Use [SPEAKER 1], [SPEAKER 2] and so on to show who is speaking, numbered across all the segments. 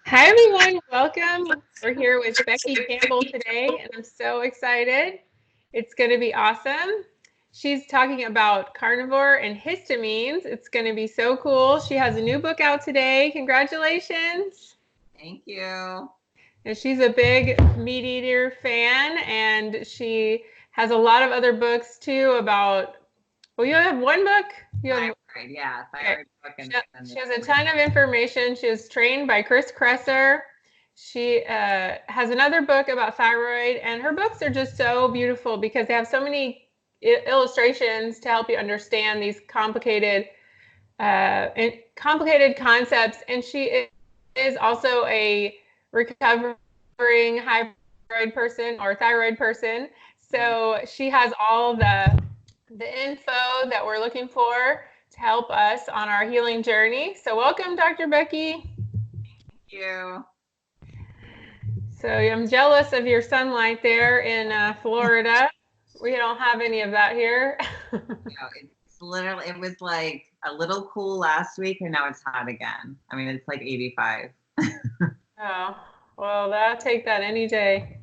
[SPEAKER 1] Hi everyone, welcome. We're here with Becky Campbell today, and I'm so excited. It's going to be awesome. She's talking about carnivore and histamines. It's going to be so cool. She has a new book out today. Congratulations.
[SPEAKER 2] Thank you.
[SPEAKER 1] And she's a big meat eater fan, and she has a lot of other books too about, well, you have one book? You have,
[SPEAKER 2] Thyroid, yeah, thyroid book.
[SPEAKER 1] She has a ton of information. She was trained by Chris Kresser. She has another book about thyroid, and her books are just so beautiful because they have so many illustrations to help you understand these complicated concepts. And she is also a recovering high thyroid person or thyroid person. So she has all the info that we're looking for to help us on our healing journey. So welcome, Dr. Becky.
[SPEAKER 2] Thank you.
[SPEAKER 1] So I'm jealous of your sunlight there in Florida. We don't have any of that here.
[SPEAKER 2] It's literally, it was like a little cool last week and now it's hot again. I mean, it's like 85.
[SPEAKER 1] Oh, well, I'll take that any day.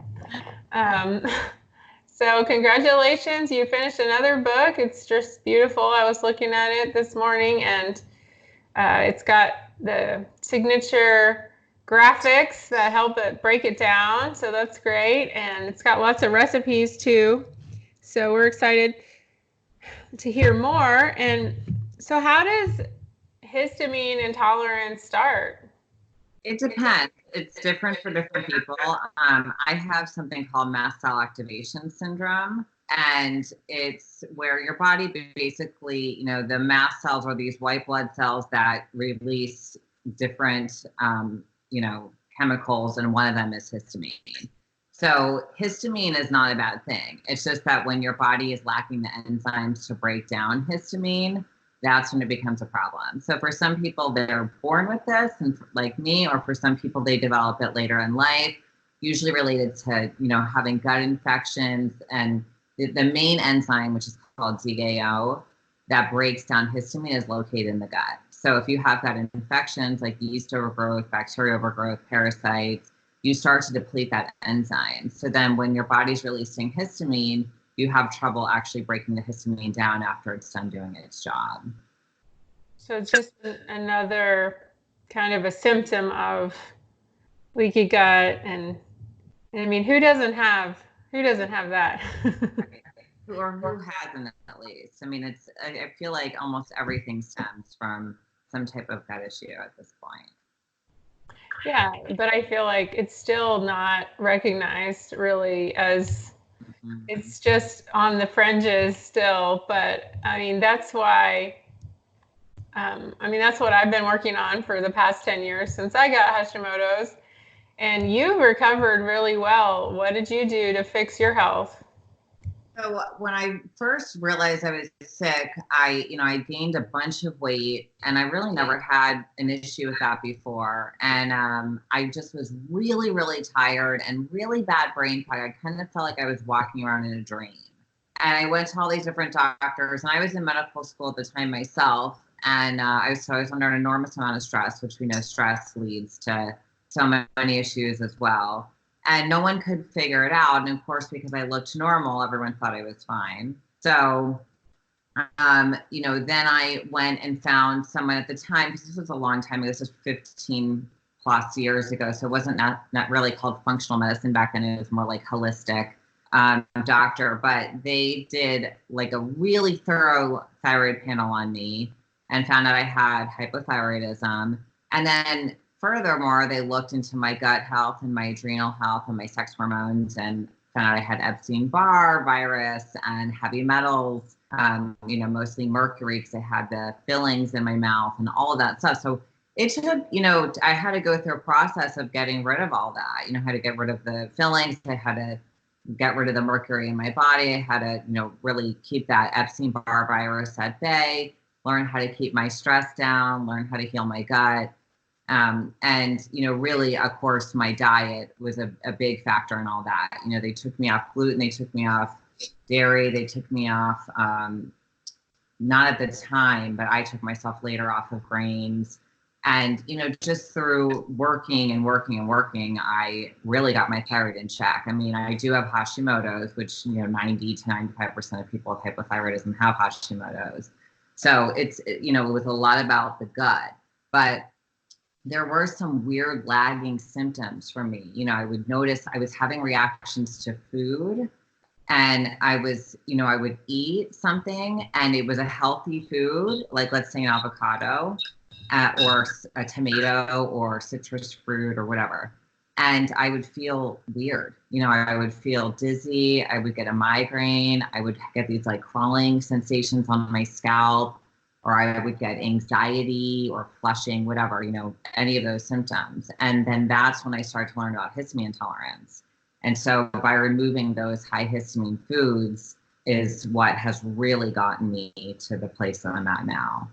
[SPEAKER 1] So congratulations, you finished another book. It's just beautiful. I was looking at it this morning, and it's got the signature graphics that help it break it down. So that's great. And it's got lots of recipes too. So we're excited to hear more. And so how does histamine intolerance start?
[SPEAKER 2] It depends. It's different for different people. I have something called mast cell activation syndrome, and it's where your body basically, the mast cells are these white blood cells that release different, chemicals, and one of them is histamine. So histamine is not a bad thing. It's just that when your body is lacking the enzymes to break down histamine, that's when it becomes a problem. So for some people, they're born with this, and like me, or for some people, they develop it later in life, usually related to, having gut infections. And the main enzyme, which is called ZAO, that breaks down histamine, is located in the gut. So if you have gut infections like yeast overgrowth, bacterial overgrowth, parasites, you start to deplete that enzyme. So then when your body's releasing histamine, you have trouble actually breaking the histamine down after it's done doing its job.
[SPEAKER 1] So it's just another kind of a symptom of leaky gut, and I mean, who doesn't have that?
[SPEAKER 2] Or who hasn't, at least? I mean, I feel like almost everything stems from some type of gut issue at this point.
[SPEAKER 1] Yeah, but I feel like it's still not recognized really as, it's just on the fringes still. But I mean, that's why, that's what I've been working on for the past 10 years since I got Hashimoto's. And you've recovered really well. What did you do to fix your health?
[SPEAKER 2] So when I first realized I was sick, I gained a bunch of weight, and I really never had an issue with that before. And I just was really, really tired and really bad brain fog. I kind of felt like I was walking around in a dream. And I went to all these different doctors, and I was in medical school at the time myself. And I was under an enormous amount of stress, which we know stress leads to so many issues as well. And no one could figure it out. And of course, because I looked normal, everyone thought I was fine. So, then I went and found someone at the time, because this was a long time ago, this was 15 plus years ago. So it wasn't not really called functional medicine back then. It was more like holistic doctor. But they did like a really thorough thyroid panel on me and found out I had hypothyroidism. And then furthermore, they looked into my gut health and my adrenal health and my sex hormones, and found out I had Epstein-Barr virus and heavy metals, mostly mercury, because I had the fillings in my mouth and all of that stuff. So it took, I had to go through a process of getting rid of all that. I had to get rid of the fillings. I had to get rid of the mercury in my body. I had to, really keep that Epstein-Barr virus at bay, learn how to keep my stress down, learn how to heal my gut. And really, of course, my diet was a big factor in all that. They took me off gluten, they took me off dairy, they took me off, not at the time, but I took myself later off of grains. And, you know, just through working and working and working, I really got my thyroid in check. I mean, I do have Hashimoto's, which, you know, 90 to 95% of people with hypothyroidism have Hashimoto's. So it's, you know, it was a lot about the gut, but there were some weird lagging symptoms for me. You know, I would notice I was having reactions to food, and I was, you know, I would eat something and it was a healthy food, like let's say an avocado, or a tomato or citrus fruit or whatever. And I would feel weird. You know, I would feel dizzy. I would get a migraine. I would get these like crawling sensations on my scalp, or I would get anxiety or flushing, whatever, you know, any of those symptoms. And then that's when I started to learn about histamine intolerance. And so by removing those high histamine foods is what has really gotten me to the place that I'm at now.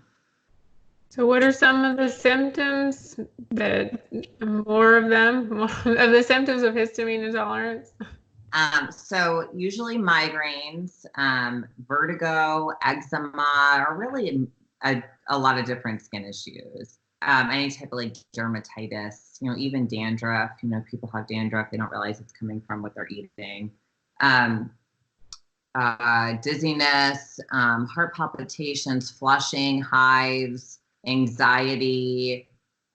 [SPEAKER 1] So what are some of the symptoms that, more of the symptoms of histamine intolerance?
[SPEAKER 2] So usually migraines, vertigo, eczema, or really a lot of different skin issues. Any type of like dermatitis, you know, even dandruff. You know, people have dandruff, they don't realize it's coming from what they're eating. Dizziness, heart palpitations, flushing, hives, anxiety,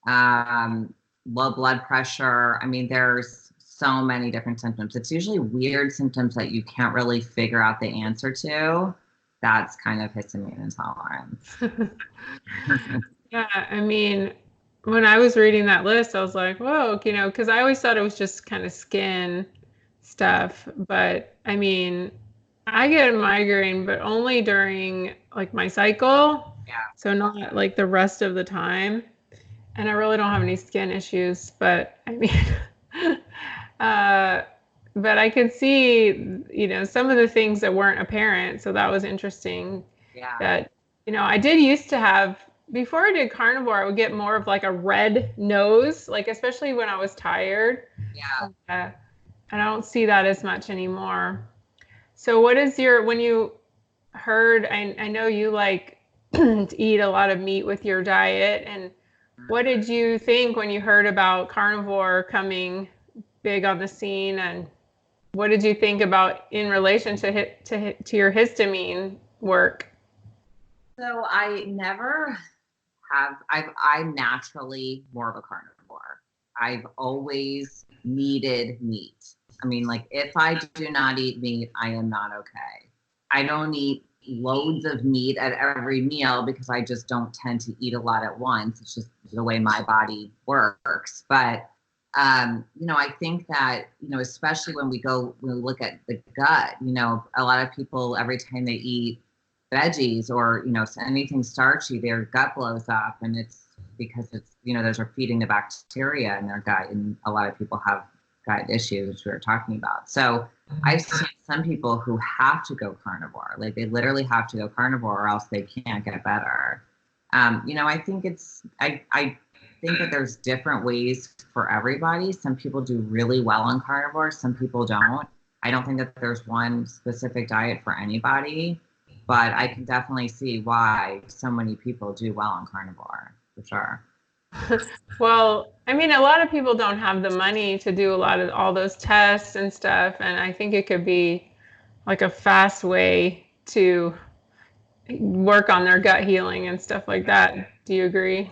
[SPEAKER 2] low blood pressure. I mean, there's so many different symptoms. It's usually weird symptoms that you can't really figure out the answer to. That's kind of histamine intolerance.
[SPEAKER 1] Yeah, I mean, when I was reading that list, I was like, whoa, you know, because I always thought it was just kind of skin stuff. But I mean, I get a migraine, but only during like my cycle.
[SPEAKER 2] Yeah.
[SPEAKER 1] So not like the rest of the time. And I really don't have any skin issues, but I mean, but I could see, you know, some of the things that weren't apparent. So that was interesting.
[SPEAKER 2] Yeah.
[SPEAKER 1] That, you know, I did used to have, before I did carnivore, I would get more of like a red nose, like especially when I was tired.
[SPEAKER 2] Yeah.
[SPEAKER 1] And I don't see that as much anymore. So what is when you heard, I know you like to eat a lot of meat with your diet, and what did you think when you heard about carnivore coming big on the scene, and what did you think about in relation to your histamine work?
[SPEAKER 2] So I never have, I'm naturally more of a carnivore. I've always needed meat. I mean, like if I do not eat meat, I am not okay. I don't eat loads of meat at every meal because I just don't tend to eat a lot at once. It's just the way my body works. But you know, I think that, you know, especially when we look at the gut, you know, a lot of people, every time they eat veggies or, you know, anything starchy, their gut blows up, and it's because it's, you know, those are feeding the bacteria in their gut, and a lot of people have gut issues, which we were talking about. So I've seen some people who have to go carnivore, like they literally have to go carnivore or else they can't get better. You know, I think I think that there's different ways for everybody. Some people do really well on carnivore, some people don't. I don't think that there's one specific diet for anybody, but I can definitely see why so many people do well on carnivore, for sure.
[SPEAKER 1] Well, I mean, a lot of people don't have the money to do a lot of all those tests and stuff, and I think it could be like a fast way to work on their gut healing and stuff like that. Do you agree?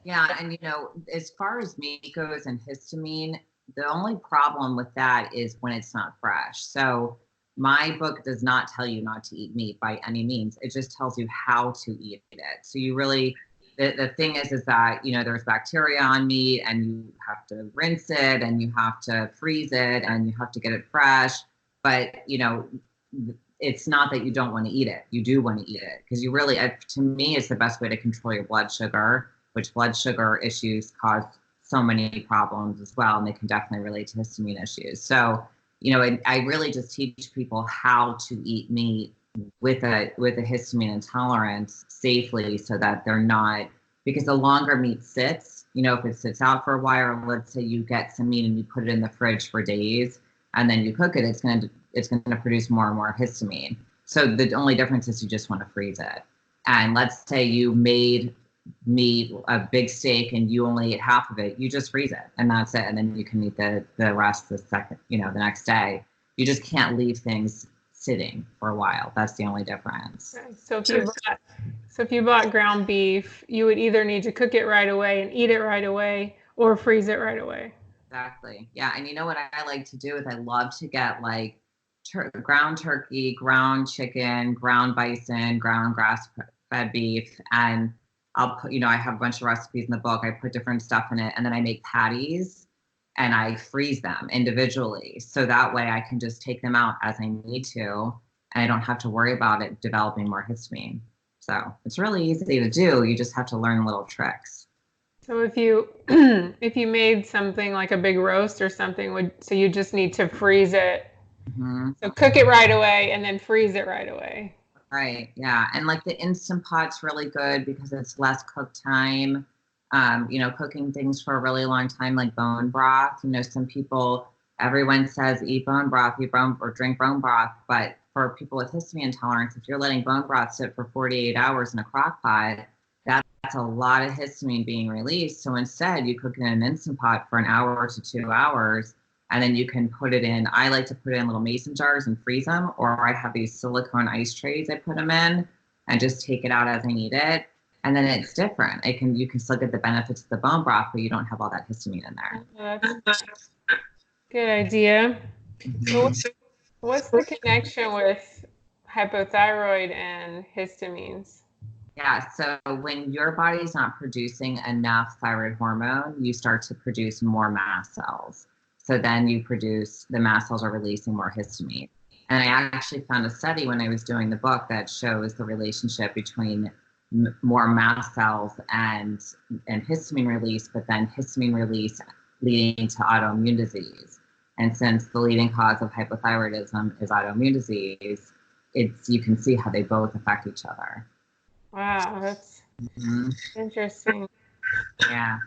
[SPEAKER 2] Yeah, and you know, as far as meat goes and histamine, the only problem with that is when it's not fresh. So my book does not tell you not to eat meat by any means. It just tells you how to eat it. So you really, the thing is that, you know, there's bacteria on meat and you have to rinse it and you have to freeze it and you have to get it fresh. But, you know, it's not that you don't want to eat it. You do want to eat it because you really, to me, it's the best way to control your blood sugar, which blood sugar issues cause so many problems as well. And they can definitely relate to histamine issues. So, you know, I really just teach people how to eat meat with a histamine intolerance safely so that they're not, because the longer meat sits, you know, if it sits out for a while, or let's say you get some meat and you put it in the fridge for days and then you cook it, it's going to produce more and more histamine. So the only difference is you just want to freeze it. And let's say you made meat, a big steak, and you only ate half of it, you just freeze it and that's it. And then you can eat the rest the second, the next day. You just can't leave things sitting for a while. That's the only difference.
[SPEAKER 1] Okay. So if you bought ground beef, you would either need to cook it right away and eat it right away or freeze it right away.
[SPEAKER 2] Exactly. Yeah. And you know what I like to do is I love to get like ground turkey, ground chicken, ground bison, ground grass-fed beef. And I'll put, I have a bunch of recipes in the book. I put different stuff in it. And then I make patties and I freeze them individually. So that way I can just take them out as I need to. And I don't have to worry about it developing more histamine. So it's really easy to do. You just have to learn little tricks.
[SPEAKER 1] So if you if you made something like a big roast or something, so you just need to freeze it.
[SPEAKER 2] Mm-hmm.
[SPEAKER 1] So cook it right away and then freeze it right away.
[SPEAKER 2] Right. Yeah. And like the Instant Pot's really good because it's less cook time. Cooking things for a really long time, like bone broth. Some people, everyone says eat bone broth, or drink bone broth. But for people with histamine intolerance, if you're letting bone broth sit for 48 hours in a crock pot, that's a lot of histamine being released. So instead, you cook it in an Instant Pot for an hour to 2 hours. And then you can put it in, I like to put it in little mason jars and freeze them, or I have these silicone ice trays I put them in and just take it out as I need it. And then it's different. You can still get the benefits of the bone broth, but you don't have all that histamine in there.
[SPEAKER 1] That's a good idea.
[SPEAKER 2] Mm-hmm.
[SPEAKER 1] So what's the connection with hypothyroid and histamines?
[SPEAKER 2] Yeah, so when your body's not producing enough thyroid hormone, you start to produce more mast cells. So then the mast cells are releasing more histamine. And I actually found a study when I was doing the book that shows the relationship between more mast cells and histamine release, but then histamine release leading to autoimmune disease. And since the leading cause of hypothyroidism is autoimmune disease, you can see how they both affect each other.
[SPEAKER 1] Wow, that's interesting.
[SPEAKER 2] Yeah.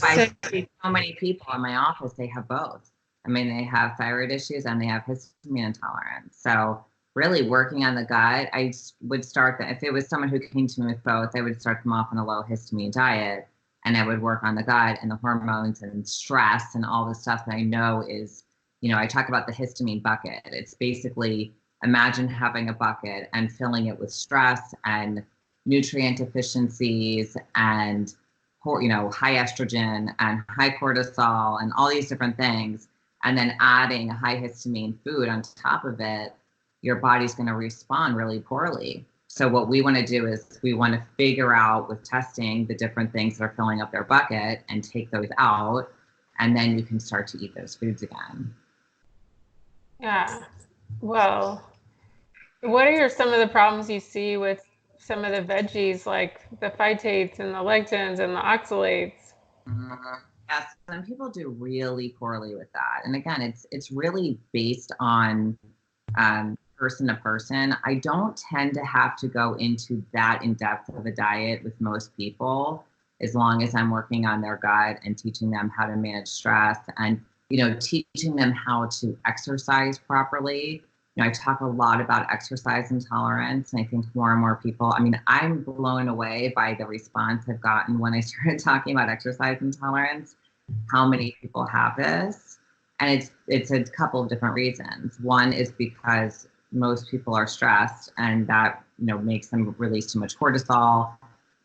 [SPEAKER 2] I see so many people in my office, they have both. I mean, they have thyroid issues and they have histamine intolerance. So really working on the gut, I would start that. If it was someone who came to me with both, I would start them off on a low histamine diet and I would work on the gut and the hormones and stress and all the stuff that I know is, I talk about the histamine bucket. It's basically, imagine having a bucket and filling it with stress and nutrient deficiencies and high estrogen and high cortisol and all these different things, and then adding a high histamine food on top of it, your body's going to respond really poorly. So what we want to do is we want to figure out with testing the different things that are filling up their bucket and take those out, and then you can start to eat those foods again.
[SPEAKER 1] Yeah. Well, what are some of the problems you see with some of the veggies, like the phytates and the lectins and the oxalates?
[SPEAKER 2] Yes, some people do really poorly with that. And again, it's really based on person to person. I don't tend to have to go into that in depth of a diet with most people, as long as I'm working on their gut and teaching them how to manage stress and, teaching them how to exercise properly. I talk a lot about exercise intolerance, and I think more and more people, I'm blown away by the response I've gotten when I started talking about exercise intolerance, how many people have this. And it's a couple of different reasons. One is because most people are stressed and that, makes them release too much cortisol.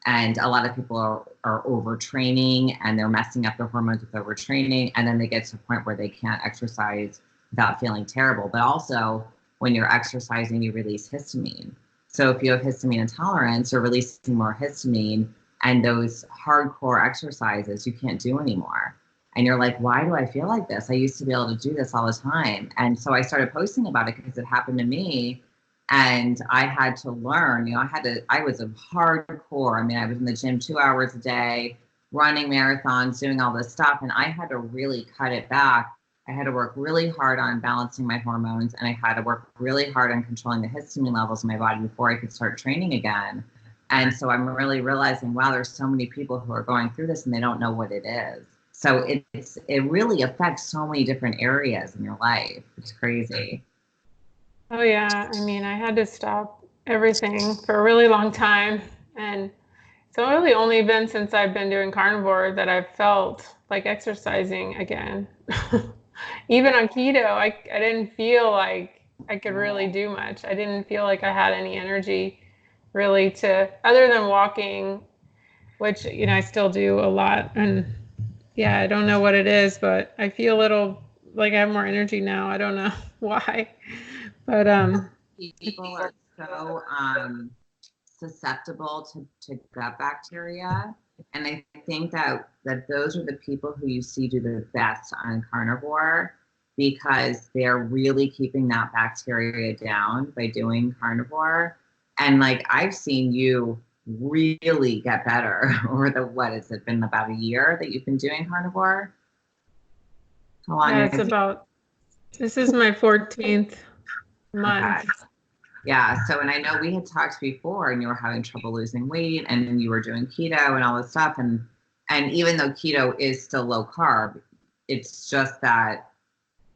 [SPEAKER 2] And a lot of people are overtraining and they're messing up their hormones with overtraining. And then they get to a point where they can't exercise without feeling terrible. But also, when you're exercising, you release histamine. So if you have histamine intolerance, you're releasing more histamine, and those hardcore exercises you can't do anymore. And you're like, why do I feel like this? I used to be able to do this all the time. And so I started posting about it because it happened to me. And I had to learn, I was a hardcore. I was in the gym 2 hours a day, running marathons, doing all this stuff. And I had to really cut it back. I had to work really hard on balancing my hormones, and I had to work really hard on controlling the histamine levels in my body before I could start training again. And so I'm really realizing, wow, there's so many people who are going through this and they don't know what it is. So it really affects so many different areas in your life. It's crazy.
[SPEAKER 1] Oh yeah, I had to stop everything for a really long time. And it's really only been since I've been doing carnivore that I've felt like exercising again. Even on keto, I didn't feel like I could really do much. I didn't feel like I had any energy really to, other than walking, which, I still do a lot. And yeah, I don't know what it is, but I feel a little like I have more energy now. I don't know why. But
[SPEAKER 2] people are so susceptible to gut bacteria, and I think that those are the people who you see do the best on carnivore, because they're really keeping that bacteria down by doing carnivore. And like, I've seen you really get better over the, what has it been, about a year that you've been doing carnivore? How long?
[SPEAKER 1] yeah, this is my 14th month.
[SPEAKER 2] Okay. Yeah. So, and I know we had talked before, and you were having trouble losing weight, and then you were doing keto and all this stuff. And even though keto is still low carb, it's just that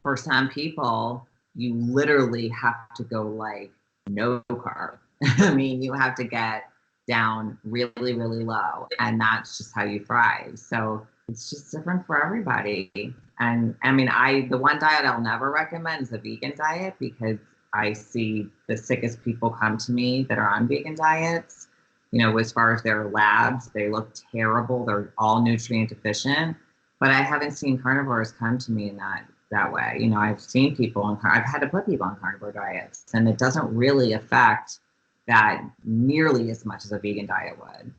[SPEAKER 2] for some people, you literally have to go like no carb. I mean, you have to get down really, really low, and that's just how you thrive. So it's just different for everybody. And I mean, the one diet I'll never recommend is a vegan diet, because I see the sickest people come to me that are on vegan diets. As far as their labs, they look terrible. They're all nutrient deficient. But I haven't seen carnivores come to me in that way. I've seen people I've had to put people on carnivore diets, and it doesn't really affect that nearly as much as a vegan diet would.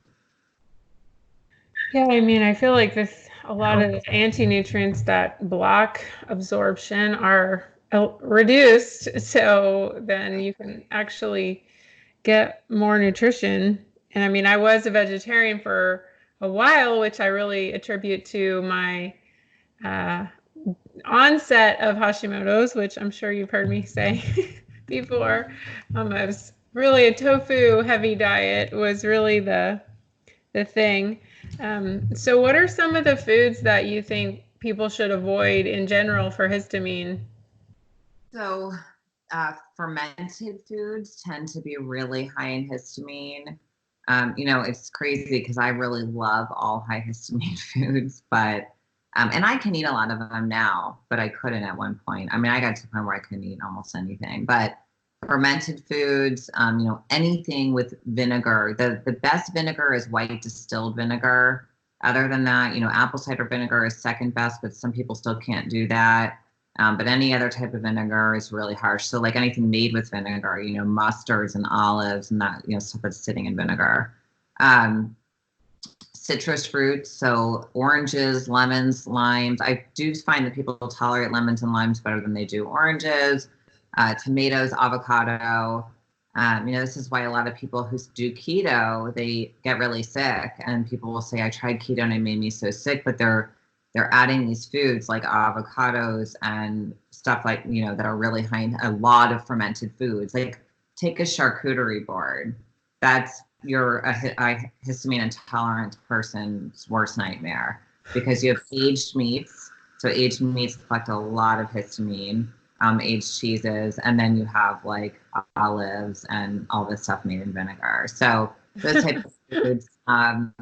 [SPEAKER 1] Yeah, I mean, I feel like a lot of the anti-nutrients that block absorption are reduced, so then you can actually get more nutrition. And I mean, I was a vegetarian for a while, which I really attribute to my onset of Hashimoto's, which I'm sure you've heard me say before. I was really a tofu heavy diet was really the thing. So what are some of the foods that you think people should avoid in general for histamine?
[SPEAKER 2] So fermented foods tend to be really high in histamine. It's crazy because I really love all high histamine foods, but and I can eat a lot of them now, but I couldn't at one point. I mean, I got to the point where I couldn't eat almost anything. But fermented foods, anything with vinegar. The best vinegar is white distilled vinegar. Other than that, apple cider vinegar is second best, but some people still can't do that. But any other type of vinegar is really harsh. So like anything made with vinegar, mustards and olives and that, stuff that's sitting in vinegar. Citrus fruits, so oranges, lemons, limes. I do find that people tolerate lemons and limes better than they do oranges. Tomatoes, avocado. This is why a lot of people who do keto, they get really sick, and people will say, I tried keto and it made me so sick, but they're adding these foods like avocados and stuff like, that are really high in a lot of fermented foods. Like take a charcuterie board. That's a histamine intolerant person's worst nightmare, because you have aged meats. So aged meats collect a lot of histamine, aged cheeses, and then you have like olives and all this stuff made in vinegar. So those types of foods, I'm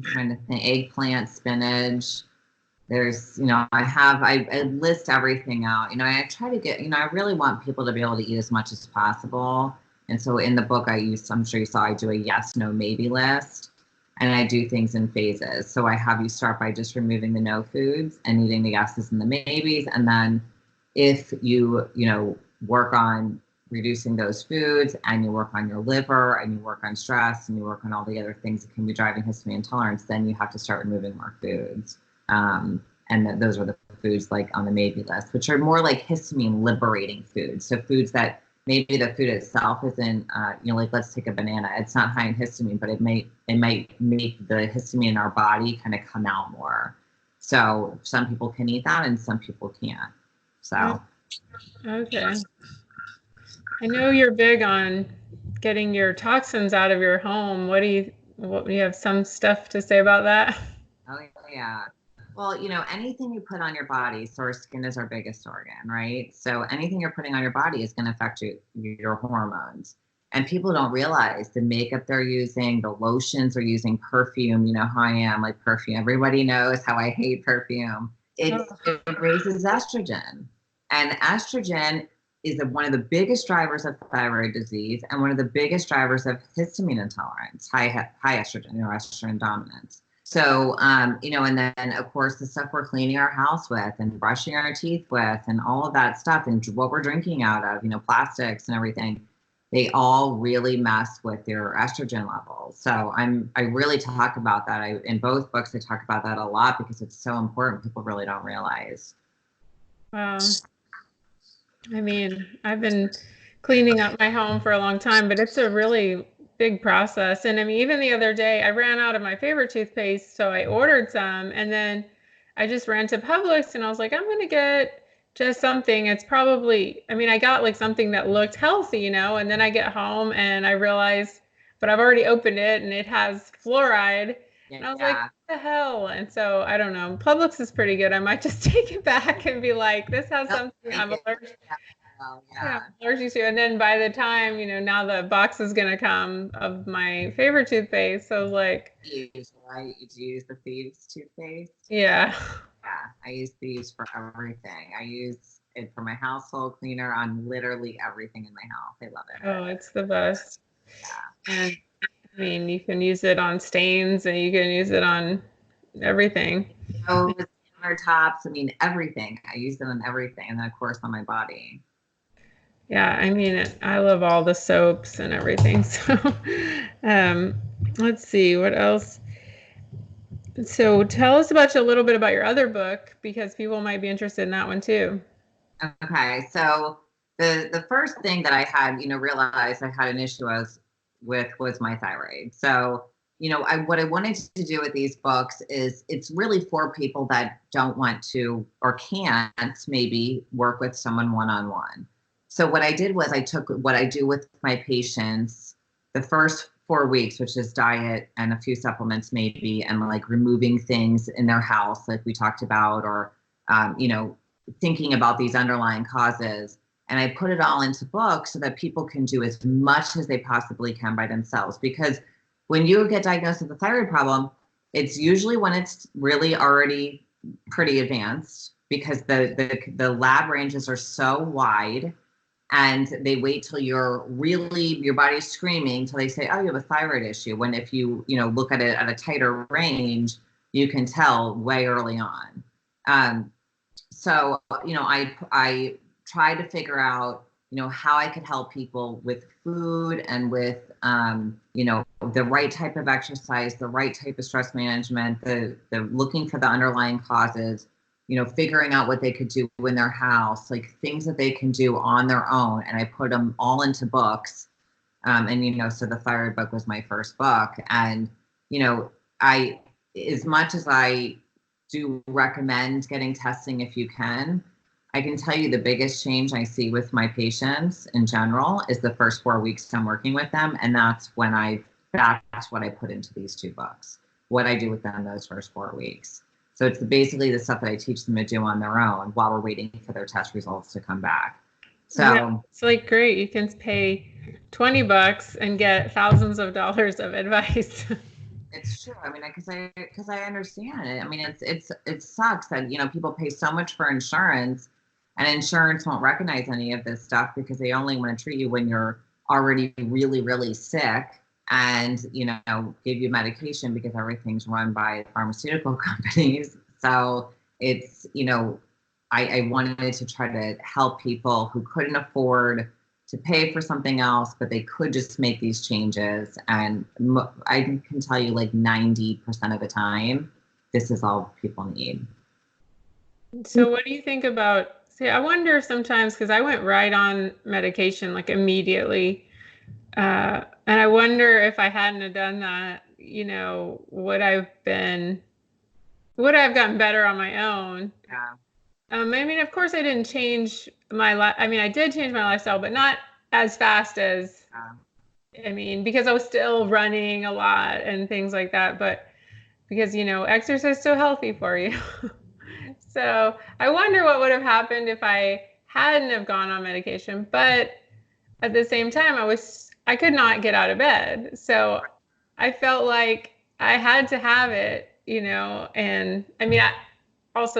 [SPEAKER 2] trying to think, eggplant, spinach. There's, I list everything out. I try to get, I really want people to be able to eat as much as possible. And so in the book I'm sure you saw, I do a yes, no, maybe list, and I do things in phases. So I have you start by just removing the no foods and eating the yeses and the maybes. And then if you, work on reducing those foods, and you work on your liver, and you work on stress, and you work on all the other things that can be driving histamine intolerance, then you have to start removing more foods. And those are the foods like on the maybe list, which are more like histamine liberating foods. So foods that maybe the food itself isn't, like let's take a banana. It's not high in histamine, but it might make the histamine in our body kind of come out more. So some people can eat that and some people can't. So.
[SPEAKER 1] Okay. I know you're big on getting your toxins out of your home. What do you have some stuff to say about that?
[SPEAKER 2] Oh yeah. Well, anything you put on your body, so our skin is our biggest organ, right? So anything you're putting on your body is going to affect your hormones. And people don't realize the makeup they're using, the lotions they're using, perfume. You know how I am, like perfume. Everybody knows how I hate perfume. It raises estrogen. And estrogen is one of the biggest drivers of thyroid disease and one of the biggest drivers of histamine intolerance, high estrogen, estrogen dominance. So, and then of course the stuff we're cleaning our house with and brushing our teeth with and all of that stuff and what we're drinking out of, plastics and everything, they all really mess with your estrogen levels. So I really talk about that. In both books, I talk about that a lot because it's so important. People really don't realize.
[SPEAKER 1] Wow. I mean, I've been cleaning up my home for a long time, but it's a really big process. And I mean, even the other day, I ran out of my favorite toothpaste, so I ordered some, and then I just ran to Publix, and I was like, I'm gonna get just something. It's probably, I mean, I got like something that looked healthy, and then I get home and I realized, but I've already opened it and it has fluoride. And I was like, what the hell? And so I don't know. Publix is pretty good. I might just take it back and be like, this has something I'm allergic. Allergic to. And then by the time, now the box is gonna come of my favorite toothpaste. So I was like,
[SPEAKER 2] you use the Thieves toothpaste?
[SPEAKER 1] Yeah,
[SPEAKER 2] I use Thieves for everything. I use it for my household cleaner on literally everything in my house. I love it.
[SPEAKER 1] Oh, it's the best.
[SPEAKER 2] Yeah.
[SPEAKER 1] And I mean, you can use it on stains and you can use it on everything.
[SPEAKER 2] Oh, countertops. I mean, everything. I use it on everything. And then, of course, on my body.
[SPEAKER 1] Yeah, I mean, I love all the soaps and everything. So let's see, what else? So tell us about a little bit about your other book, because people might be interested in that one too.
[SPEAKER 2] Okay, so the first thing that I had, realized I had an issue was my thyroid. So, what I wanted to do with these books is it's really for people that don't want to or can't maybe work with someone one-on-one. So what I did was I took what I do with my patients the first 4 weeks, which is diet and a few supplements maybe, and like removing things in their house, like we talked about, or, thinking about these underlying causes. And I put it all into books so that people can do as much as they possibly can by themselves. Because when you get diagnosed with a thyroid problem, it's usually when it's really already pretty advanced, because the lab ranges are so wide, and they wait till your body's screaming till they say, oh, you have a thyroid issue. When if you look at it at a tighter range, you can tell way early on. So, I try to figure out, how I could help people with food and with, the right type of exercise, the right type of stress management, the looking for the underlying causes, figuring out what they could do in their house, like things that they can do on their own. And I put them all into books. So the thyroid book was my first book. And, as much as I do recommend getting testing if you can, I can tell you the biggest change I see with my patients in general is the first 4 weeks I'm working with them. And that's what I put into these two books, what I do with them those first 4 weeks. So it's basically the stuff that I teach them to do on their own while we're waiting for their test results to come back. So
[SPEAKER 1] yeah, it's like great. You can pay $20 and get thousands of dollars of advice.
[SPEAKER 2] It's true. I mean, because I understand it. I mean, it sucks that, people pay so much for insurance, and insurance won't recognize any of this stuff because they only want to treat you when you're already really, really sick, and, give you medication because everything's run by pharmaceutical companies. So it's, I wanted to try to help people who couldn't afford to pay for something else, but they could just make these changes. And I can tell you, like 90% of the time, this is all people need.
[SPEAKER 1] So what do you think about, see, I wonder sometimes, because I went right on medication like immediately. And I wonder if I hadn't have done that, would I have gotten better on my own?
[SPEAKER 2] Yeah.
[SPEAKER 1] I mean, of course, I didn't change I did change my lifestyle, but not as fast as, because I was still running a lot and things like that. But because, exercise is so healthy for you. So I wonder what would have happened if I hadn't have gone on medication. But at the same time, I could not get out of bed. So I felt like I had to have it, and I mean, I was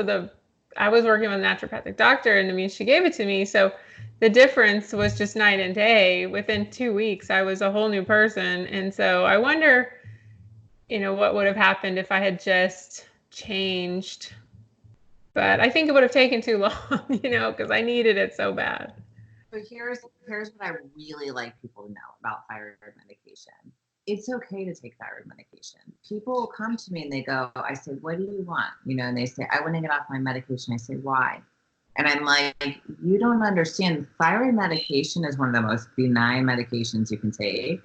[SPEAKER 1] working with a naturopathic doctor, and I mean, she gave it to me. So the difference was just night and day. Within 2 weeks, I was a whole new person. And so I wonder, what would have happened if I had just changed. But I think it would have taken too long, because I needed it so bad.
[SPEAKER 2] So here's what I really like people to know about thyroid medication. It's okay to take thyroid medication. People come to me and they go, I say, what do you want? And they say, I want to get off my medication. I say, why? And I'm like, you don't understand. Thyroid medication is one of the most benign medications you can take,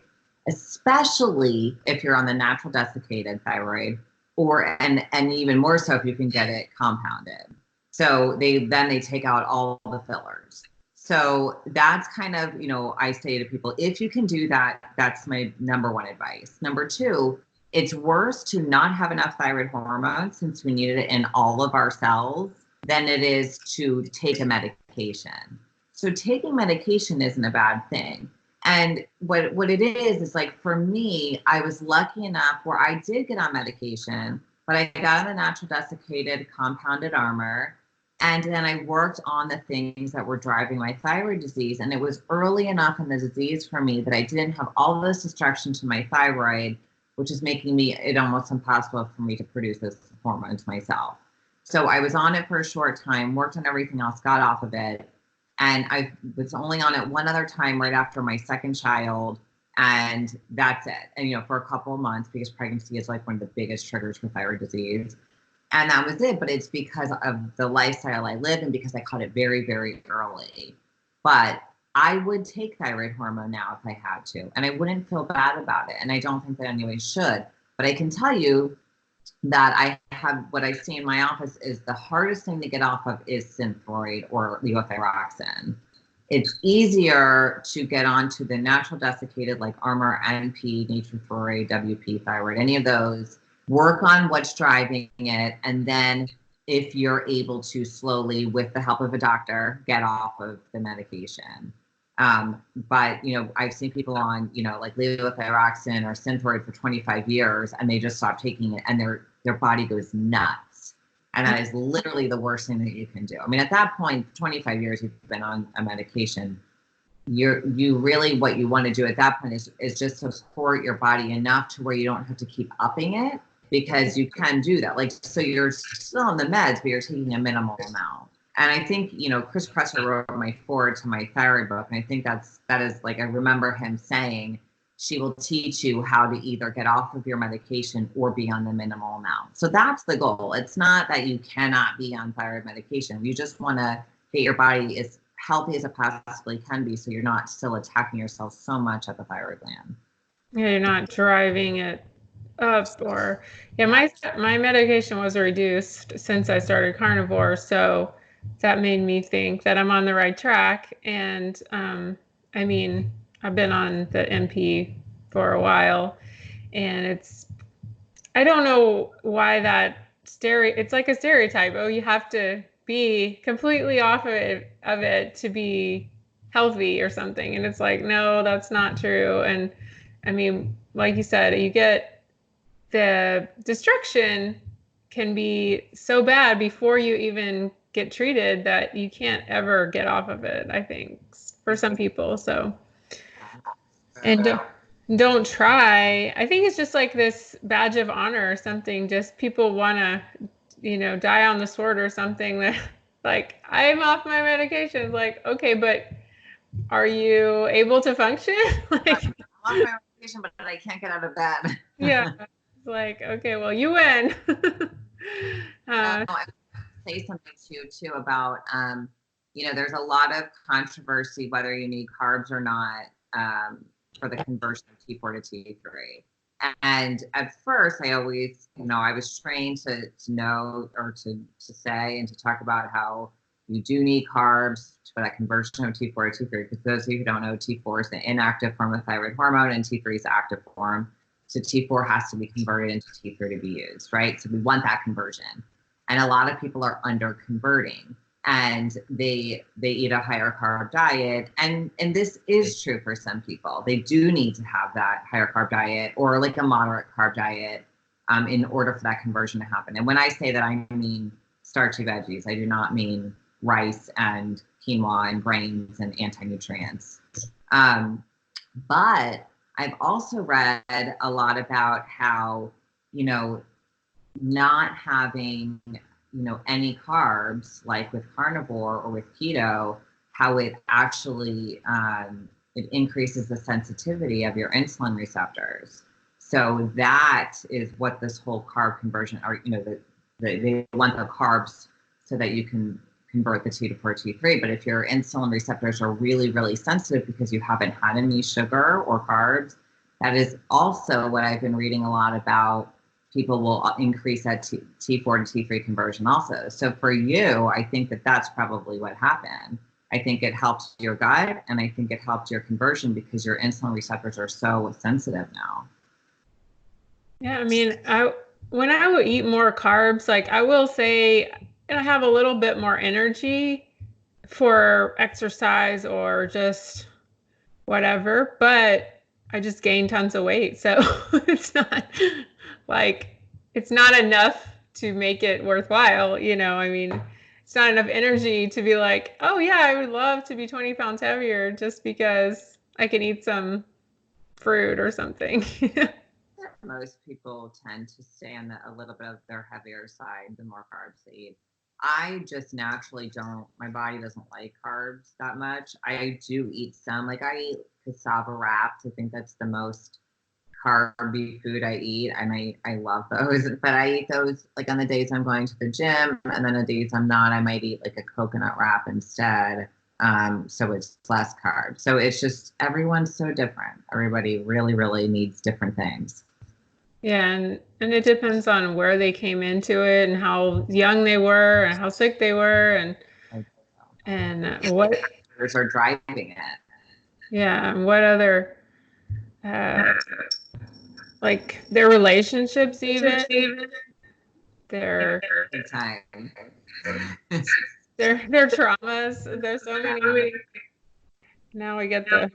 [SPEAKER 2] especially if you're on the natural desiccated thyroid, and even more so if you can get it compounded. So they take out all the fillers. So that's kind of, I say to people, if you can do that, that's my number one advice. Number two, it's worse to not have enough thyroid hormone, since we need it in all of our cells, than it is to take a medication. So taking medication isn't a bad thing. And what it is like, for me, I was lucky enough where I did get on medication, but I got on the natural desiccated compounded armor. And then I worked on the things that were driving my thyroid disease. And it was early enough in the disease for me that I didn't have all this destruction to my thyroid, which is making it almost impossible for me to produce this hormone to myself. So I was on it for a short time, worked on everything else, got off of it. And I was only on it one other time right after my second child. And that's it. And, for a couple of months, because pregnancy is like one of the biggest triggers for thyroid disease. And that was it. But it's because of the lifestyle I live and because I caught it very, very early. But I would take thyroid hormone now if I had to, and I wouldn't feel bad about it. And I don't think that anyone should. But I can tell you that I have, what I see in my office is the hardest thing to get off of is Synthroid or levothyroxine. It's easier to get onto the natural desiccated like Armour, NP, Nature-Throid, WP, thyroid, any of those. Work on what's driving it, and then if you're able to slowly, with the help of a doctor, get off of the medication. But I've seen people on like levothyroxine or Synthroid for 25 years, and they just stop taking it, and their body goes nuts. And that is literally the worst thing that you can do. I mean, at that point, 25 years you've been on a medication. You really, what you want to do at that point is just support your body enough to where you don't have to keep upping it, because you can do that. Like, so you're still on the meds, but you're taking a minimal amount. And I think, Chris Kresser wrote my foreword to my thyroid book. And I think that is like, I remember him saying, she will teach you how to either get off of your medication or be on the minimal amount. So that's the goal. It's not that you cannot be on thyroid medication. You just want to get your body as healthy as it possibly can be, so you're not still attacking yourself so much at the thyroid gland.
[SPEAKER 1] Yeah, you're not driving it up. Or my medication was reduced since I started carnivore, so that made me think that I'm on the right track. And I mean, I've been on the NP for a while, and I don't know why it's like a stereotype. Oh, you have to be completely off of it to be healthy or something. And it's like, no, that's not true. And I mean, like you said, you get the destruction can be so bad before you even get treated that you can't ever get off of it, I think, for some people. So, and don't try. I think it's just like this badge of honor or something. Just people want to, die on the sword or something, that like, I'm off my medication. It's like, okay, but are you able to function? Like,
[SPEAKER 2] I'm off my medication, but I can't get out of bed.
[SPEAKER 1] Yeah. It's like, okay, well, you win.
[SPEAKER 2] I say something too about, there's a lot of controversy whether you need carbs or not for the conversion of T4 to T3. And at first, I always, I was trained to know, or to say and to talk about how you do need carbs for that conversion of T4 to T3. Because those of you who don't know, T4 is the inactive form of thyroid hormone, and T3 is the active form. So T4 has to be converted into T3 to be used, right? So we want that conversion. And a lot of people are under converting. and they eat a higher carb diet. And this is true for some people. They do need to have that higher carb diet or like a moderate carb diet in order for that conversion to happen. And when I say that, I mean starchy veggies. I do not mean rice and quinoa and grains and anti-nutrients. But I've also read a lot about how, not having, any carbs, like with carnivore or with keto, how it actually, it increases the sensitivity of your insulin receptors. So that is what this whole carb conversion, or, they want the carbs so that you can convert the T to T3. But if your insulin receptors are really, really sensitive because you haven't had any sugar or carbs, that is also what I've been reading a lot about. People will increase that T4 to T3 conversion also. So for you, I think that that's probably what happened. I think it helped your gut, and I think it helped your conversion because your insulin receptors are so sensitive now.
[SPEAKER 1] Yeah, I mean, when I would eat more carbs, like I will say, I have a little bit more energy for exercise or just whatever, but I just gained tons of weight. So it's not it's not enough to make it worthwhile. I mean, it's not enough energy to be like, oh yeah, I would love to be 20 pounds heavier just because I can eat some fruit or something.
[SPEAKER 2] Most people tend to stay on a little bit of their heavier side the more carbs they eat. I just naturally my body doesn't like carbs that much. I do eat some, like I eat cassava wraps. I think that's the most carby food I eat. I love those, but I eat those like on the days I'm going to the gym, and then the days I'm not, I might eat like a coconut wrap instead. So it's less carbs. So it's just, everyone's so different. Everybody really, really needs different things.
[SPEAKER 1] Yeah, and it depends on where they came into it and how young they were and how sick they were and what
[SPEAKER 2] are driving it.
[SPEAKER 1] Yeah, and what other like their relationships, even their traumas. There's so many. Now we get the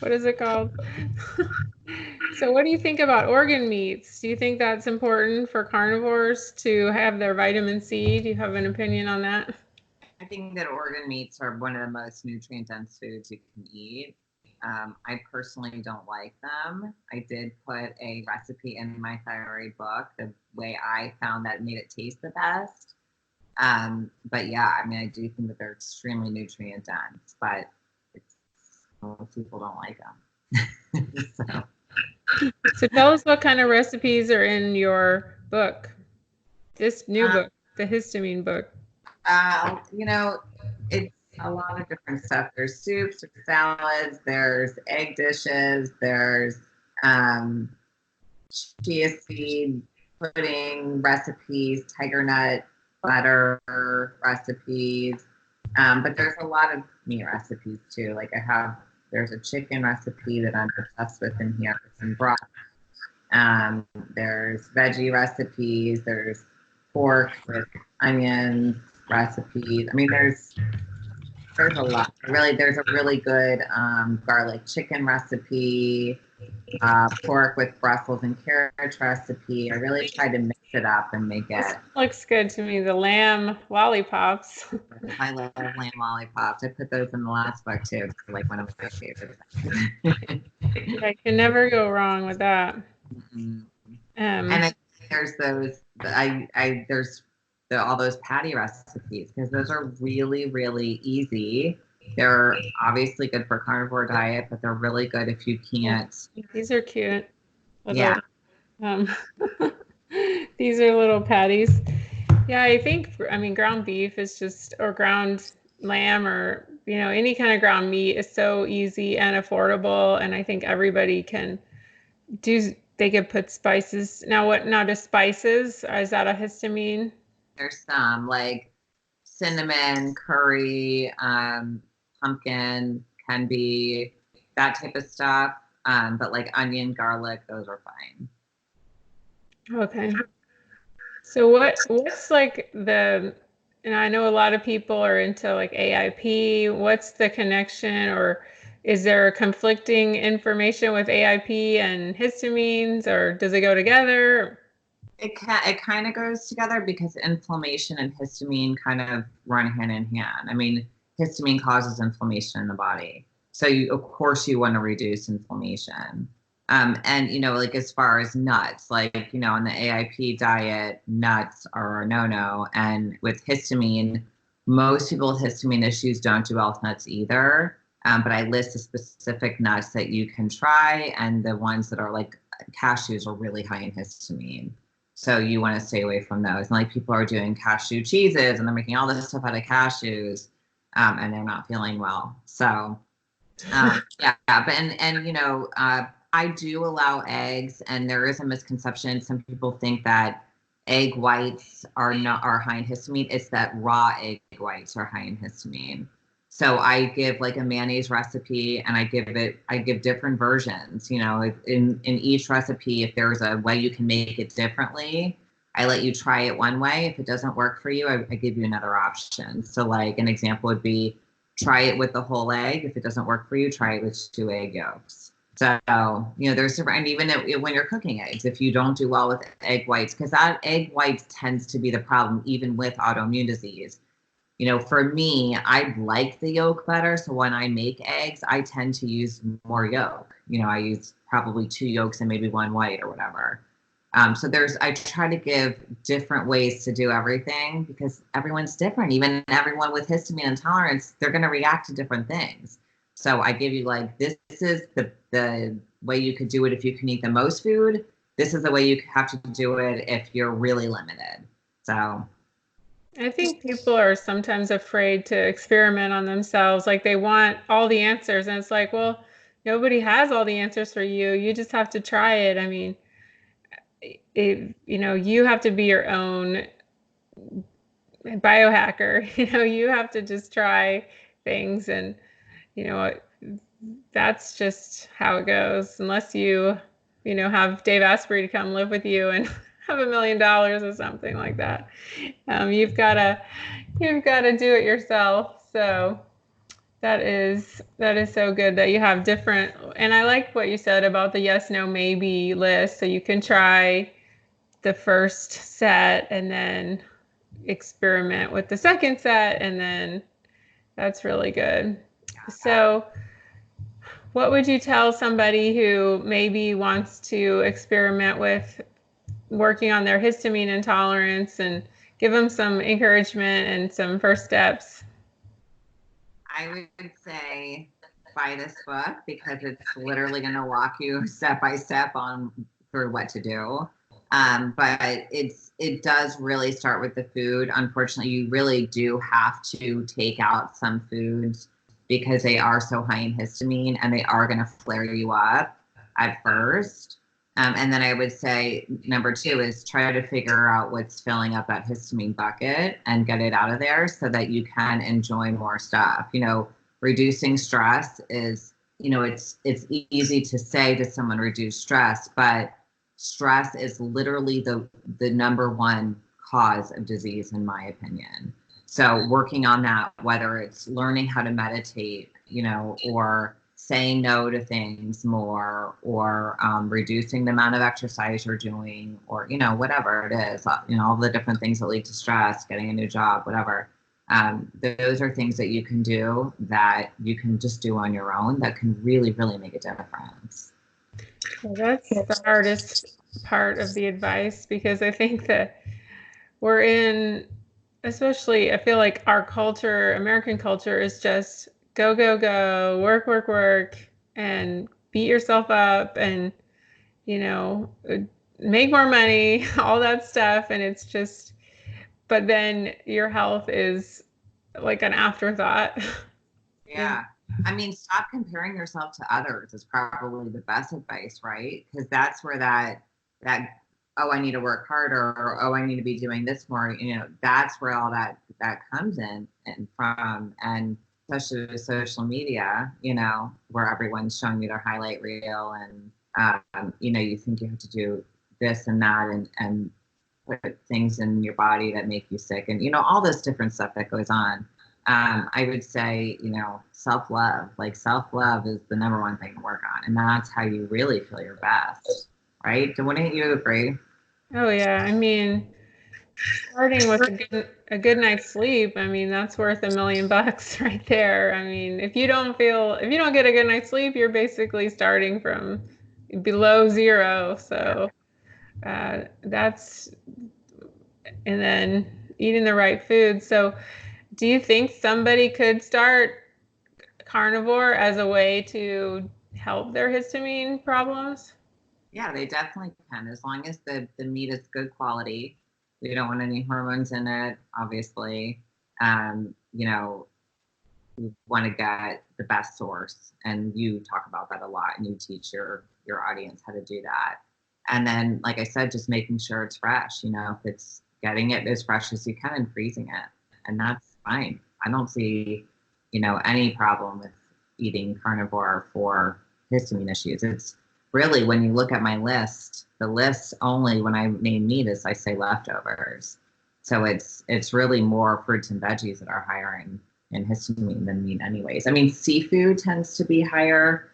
[SPEAKER 1] what is it called? So what do you think about organ meats? Do you think that's important for carnivores to have their vitamin C? Do you have an opinion on that?
[SPEAKER 2] I think that organ meats are one of the most nutrient-dense foods you can eat. I personally don't like them. I did put a recipe in my thyroid book, the way I found that made it taste the best. But yeah, I mean, I do think that they're extremely nutrient dense, but most people don't like them.
[SPEAKER 1] So tell us what kind of recipes are in your book, this new book, the histamine book.
[SPEAKER 2] It's a lot of different stuff. There's soups, there's salads, there's egg dishes, there's chia seed pudding recipes, tiger nut butter recipes. But there's a lot of meat recipes too. Like there's a chicken recipe that I'm obsessed with in here, some broth. There's veggie recipes, there's pork with onions recipes. I mean, there's a lot. There's a really good garlic chicken recipe, pork with Brussels and carrots recipe. I really tried to mix it up and make it.
[SPEAKER 1] Looks good to me. The lamb lollipops.
[SPEAKER 2] I love lamb lollipops. I put those in the last book too. It's like one of my favorites.
[SPEAKER 1] I can never go wrong with that.
[SPEAKER 2] Mm-hmm. And there's those. There's all those patty recipes, because those are really, really easy. They're obviously good for carnivore diet, but they're really good if you can't.
[SPEAKER 1] These are cute.
[SPEAKER 2] Yeah.
[SPEAKER 1] These are little patties. Yeah, I mean, ground beef is just, or ground lamb, or, any kind of ground meat is so easy and affordable. And I think everybody can they could put spices. Now does spices, is that a histamine?
[SPEAKER 2] There's some like cinnamon, curry, pumpkin can be that type of stuff. But like onion, garlic, those are fine.
[SPEAKER 1] Okay. So what's like and I know a lot of people are into like AIP. What's the connection, or is there conflicting information with AIP and histamines, or does it go together?
[SPEAKER 2] It kind of goes together because inflammation and histamine kind of run hand in hand. I mean, histamine causes inflammation in the body. So of course you want to reduce inflammation. And like as far as nuts, like, on the AIP diet, nuts are a no-no. And with histamine, most people with histamine issues don't do well with nuts either. But I list the specific nuts that you can try, and the ones that are like cashews are really high in histamine. So you want to stay away from those. And like people are doing cashew cheeses and they're making all this stuff out of cashews, and they're not feeling well. So yeah, but I do allow eggs, and there is a misconception. Some people think that egg whites are high in histamine. It's that raw egg whites are high in histamine. So I give like a mayonnaise recipe, and I give different versions. In each recipe, if there's a way you can make it differently, I let you try it one way. If it doesn't work for you, I give you another option. So like an example would be, try it with the whole egg. If it doesn't work for you, try it with 2 egg yolks. So, there's different, and even when you're cooking eggs, if you don't do well with egg whites, because that egg whites tends to be the problem, even with autoimmune disease. For me, I like the yolk better. So when I make eggs, I tend to use more yolk. I use probably 2 yolks and maybe 1 white or whatever. So I try to give different ways to do everything because everyone's different. Even everyone with histamine intolerance, they're going to react to different things. So I give you like, this is the way you could do it if you can eat the most food. This is the way you have to do it if you're really limited. So
[SPEAKER 1] I think people are sometimes afraid to experiment on themselves. Like they want all the answers, and it's like, well, nobody has all the answers for you. You just have to try it. I mean, you have to be your own biohacker. You have to just try things, and you know that's just how it goes. Unless have Dave Asprey to come live with you and have $1 million or something like that. You've gotta do it yourself. So that is so good that you have different. And I like what you said about the yes, no, maybe list. So you can try the first set and then experiment with the second set, and then that's really good. So what would you tell somebody who maybe wants to experiment with working on their histamine intolerance, and give them some encouragement and some first steps?
[SPEAKER 2] I would say buy this book because it's literally going to walk you step by step through what to do. But it does really start with the food. Unfortunately, you really do have to take out some foods because they are so high in histamine, and they are going to flare you up at first. And then I would say number 2 is try to figure out what's filling up that histamine bucket and get it out of there so that you can enjoy more stuff. Reducing stress is, it's easy to say to someone reduce stress, but stress is literally the number 1 cause of disease, in my opinion. So working on that, whether it's learning how to meditate, or saying no to things more, or reducing the amount of exercise you're doing, or, whatever it is, all the different things that lead to stress, getting a new job, whatever. Those are things that you can do that you can just do on your own that can really, really make a difference.
[SPEAKER 1] Well, that's the hardest part of the advice, because I think that we're in, especially I feel like our culture, American culture, is just go, go, go, work, work, work, and beat yourself up and, make more money, all that stuff. And it's just, but then your health is like an afterthought.
[SPEAKER 2] Yeah. I mean, stop comparing yourself to others is probably the best advice, right? Because that's where that, oh, I need to work harder, or, oh, I need to be doing this more, that's where all that comes in and from. And especially with social media, where everyone's showing you their highlight reel, and, you think you have to do this and that. And put things in your body that make you sick, and all this different stuff that goes on. I would say, self-love. Like, self-love is the number one thing to work on, and that's how you really feel your best, right? Wouldn't you agree?
[SPEAKER 1] Oh yeah, I mean, starting with a good night's sleep, I mean, that's worth $1 million right there. I mean, if you don't get a good night's sleep, you're basically starting from below zero. So and then eating the right food. So do you think somebody could start carnivore as a way to help their histamine problems?
[SPEAKER 2] Yeah, they definitely can, as long as the meat is good quality. We don't want any hormones in it, obviously. You want to get the best source, and you talk about that a lot, and you teach your audience how to do that. And then, like I said, just making sure it's fresh. If it's getting it as fresh as you can and freezing it, and that's fine. I don't see, any problem with eating carnivore for histamine issues. It's really, when you look at my list, the list only, when I name meat, is I say leftovers. So it's really more fruits and veggies that are higher in histamine than meat anyways. I mean, seafood tends to be higher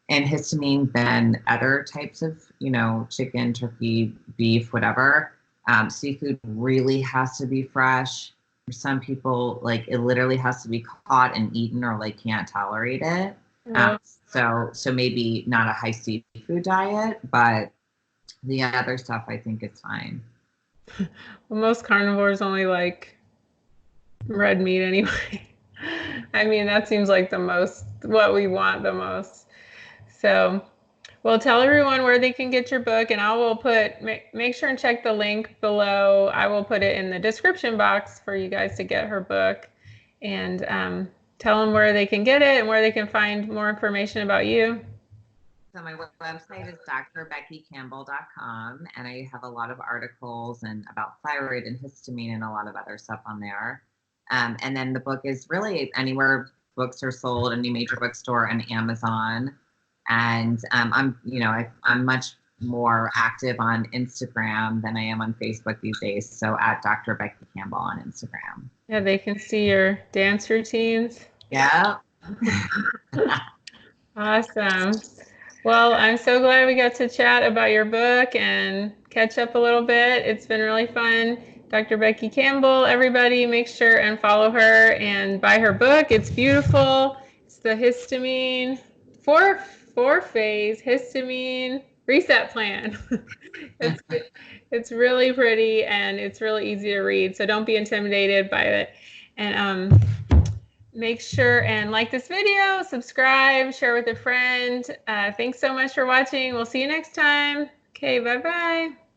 [SPEAKER 2] in histamine than other types of, chicken, turkey, beef, whatever. Seafood really has to be fresh. For some people, like, it literally has to be caught and eaten, or like can't tolerate it. So maybe not a high seafood diet, but the other stuff, I think it's fine.
[SPEAKER 1] Well, most carnivores only like red meat anyway. I mean, that seems like what we want the most. So, well, tell everyone where they can get your book, and I will make sure and check the link below. I will put it in the description box for you guys to get her book, and tell them where they can get it and where they can find more information about you.
[SPEAKER 2] So my website is drbeckycampbell.com, and I have a lot of articles and about thyroid and histamine and a lot of other stuff on there. And then the book is really anywhere books are sold, any major bookstore and Amazon. And I'm much more active on Instagram than I am on Facebook these days. So at Dr. Becky Campbell on Instagram.
[SPEAKER 1] Yeah, they can see your dance routines.
[SPEAKER 2] Yeah.
[SPEAKER 1] Awesome. Well, I'm so glad we got to chat about your book and catch up a little bit. It's been really fun. Dr. Becky Campbell, everybody make sure and follow her and buy her book. It's beautiful. It's the histamine, four-phase histamine reset plan. It's really pretty, and it's really easy to read, so don't be intimidated by it. And make sure and like this video, subscribe, share with a friend. Thanks so much for watching. We'll see you next time. Okay, bye-bye.